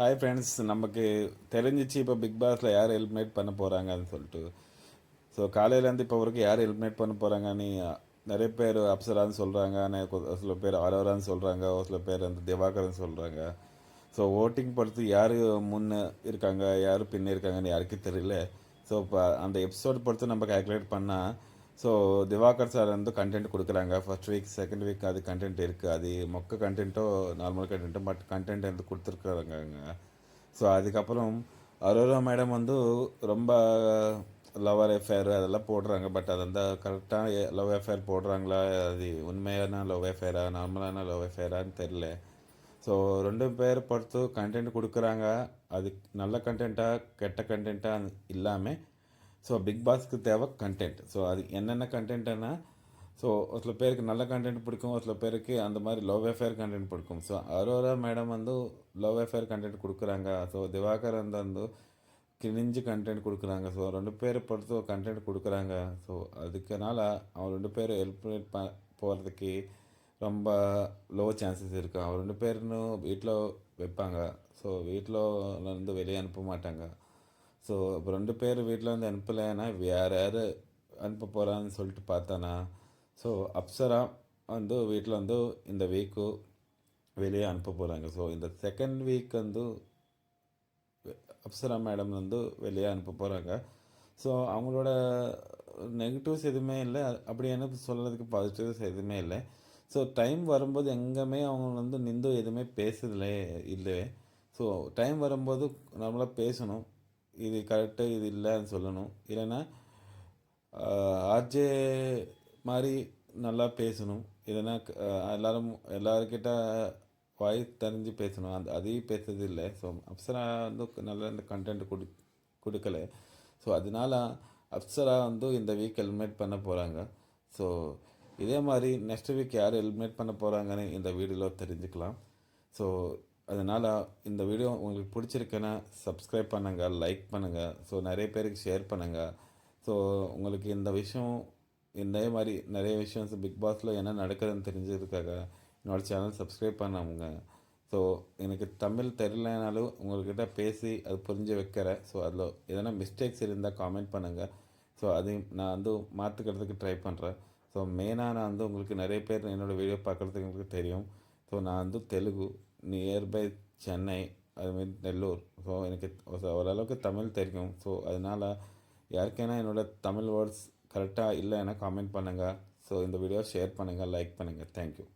Hi friends, நமக்கு தெரிஞ்சிச்சு இப்போ பிக் பாஸில் யார் எலிமினேட் பண்ண போகிறாங்கன்னு சொல்லிட்டு. ஸோ காலையிலேருந்து இப்போ வரைக்கும் யார் எலிமினேட் பண்ண போகிறாங்கன்னு நிறைய பேர் அப்சரான்னு சொல்கிறாங்க, ஒரு சில பேர் ஆரோரான்னு சொல்கிறாங்க, ஒரு சில பேர் வந்து திவாகர்னு சொல்கிறாங்க. ஸோ ஓட்டிங் பொறுத்து யார் முன்னே இருக்காங்க யார் பின்னே இருக்காங்கன்னு யாருக்கும் தெரியல. ஸோ இப்போ அந்த எபிசோட் பொறுத்து நம்ம கால்குலேட் பண்ணால், ஸோ திவாகர் சார் வந்து கண்டென்ட் கொடுக்குறாங்க. ஃபர்ஸ்ட் வீக் செகண்ட் வீக் அது கண்டென்ட் இருக்குது. அது மொக்க கண்டென்ட்டோ நார்மல் கண்டென்ட்டோ பட் கண்டென்ட் வந்து கொடுத்துருக்குறாங்க. ஸோ அதுக்கப்புறம் அரோரா மேடம் வந்து ரொம்ப லவர் அஃபேர் அதெல்லாம் போடுறாங்க. பட் அது வந்து கரெக்டாக லவ் அஃபேர் போடுறாங்களா, அது உண்மையான லவ் அஃபேரா நார்மலான லவ் அஃபேரான்னு தெரில. ஸோ ரெண்டு பேர் பொறுத்து கண்டென்ட் கொடுக்குறாங்க. அது நல்ல கண்டென்ட்டாக கெட்ட கண்டென்ட்டாக இல்லாமல், ஸோ பிக் பாஸ்க்கு தேவை கண்டென்ட். ஸோ அது என்னென்ன கண்டென்ட்னா, ஸோ ஒரு சில பேருக்கு நல்ல கண்டென்ட் பிடிக்கும், ஒரு சில பேருக்கு அந்த மாதிரி லவ் அஃபேர் கண்டென்ட் பிடிக்கும். ஸோ அரோரா மேடம் வந்து லவ் அஃபேர் கண்டென்ட் கொடுக்குறாங்க. ஸோ திவாகர் வந்து கிழிஞ்சு கண்டென்ட் கொடுக்குறாங்க. ஸோ ரெண்டு பேரை பொறுத்து கண்டென்ட் கொடுக்குறாங்க. ஸோ அதுக்குனால அவங்க ரெண்டு பேரும் ஹெல்ப் போகிறதுக்கு ரொம்ப லோ சான்சஸ் இருக்குது. அவங்க ரெண்டு பேருன்னு வீட்டில் வைப்பாங்க. ஸோ வீட்டில் இருந்து வெளியே அனுப்ப மாட்டாங்க. ஸோ இப்போ ரெண்டு பேர் வீட்டில் வந்து அனுப்பலைன்னா வேறு யார் அனுப்ப போகிறான்னு சொல்லிட்டு பார்த்தானா, ஸோ அப்சரா வந்து வீட்டில் வந்து இந்த வீக்கு வெளியே அனுப்ப போகிறாங்க. ஸோ இந்த செகண்ட் வீக் வந்து அப்சரா மேடம் வந்து வெளியே அனுப்ப போகிறாங்க. ஸோ அவங்களோட நெகட்டிவ்ஸ் எதுவுமே இல்லை, அப்படி எனக்கு சொல்கிறதுக்கு பாசிட்டிவ்ஸ் எதுவுமே இல்லை. ஸோ டைம் வரும்போது எங்கேயுமே அவங்க வந்து நின்று எதுவுமே பேசுறதுலே இல்லை. ஸோ டைம் வரும்போது நம்மளாக பேசணும், இது கரெக்டு இது இல்லைன்னு சொல்லணும். இல்லைன்னா ஆர்ஜே மாதிரி நல்லா பேசணும். இல்லைன்னா எல்லாருக்கிட்ட வாய் தெரிஞ்சு பேசணும். அதையும் பேசுறது இல்லை. ஸோ அப்சரா வந்து நல்ல இந்த கண்டென்ட் கொடுக்கல. ஸோ அதனால அப்சரா வந்து இந்த வீக் எலிமினேட் பண்ண போகிறாங்க. ஸோ இதே மாதிரி நெக்ஸ்ட் வீக் யார் எலிமினேட் பண்ண போகிறாங்கன்னு இந்த வீடியோவில் தெரிஞ்சுக்கலாம். ஸோ அதனால் இந்த வீடியோ உங்களுக்கு பிடிச்சிருக்குன்னா சப்ஸ்கிரைப் பண்ணுங்கள், லைக் பண்ணுங்கள், ஸோ நிறைய பேருக்கு ஷேர் பண்ணுங்கள். ஸோ உங்களுக்கு இந்த விஷயம் இதே மாதிரி நிறைய விஷயம் பிக் பாஸில் என்ன நடக்குதுன்னு தெரிஞ்சதுக்காக என்னோடய சேனல் சப்ஸ்கிரைப் பண்ணவங்க. ஸோ எனக்கு தமிழ் தெரியலனாலும் உங்கள்கிட்ட பேசி அது புரிஞ்சு வைக்கிறேன். ஸோ அதில் எதனா மிஸ்டேக்ஸ் இருந்தால் காமெண்ட் பண்ணுங்கள். ஸோ அதையும் நான் வந்து மாற்றிக்கிறதுக்கு ட்ரை பண்ணுறேன். ஸோ மெயினாக நான் வந்து உங்களுக்கு நிறைய பேர் என்னோடய வீடியோ பார்க்குறதுக்கு உங்களுக்கு தெரியும். ஸோ நான் வந்து தெலுங்கு, நியர்பை சென்னை, அதுமாரி நெல்லூர். ஸோ எனக்கு ஓரளவுக்கு தமிழ் தெரியும். ஸோ அதனால் யாருக்கேனா என்னோடய தமிழ் வேர்ட்ஸ் கரெக்டாக இல்லைன்னா காமெண்ட் பண்ணுங்கள். ஸோ இந்த வீடியோ ஷேர் பண்ணுங்கள், லைக் பண்ணுங்கள். தேங்க்யூ.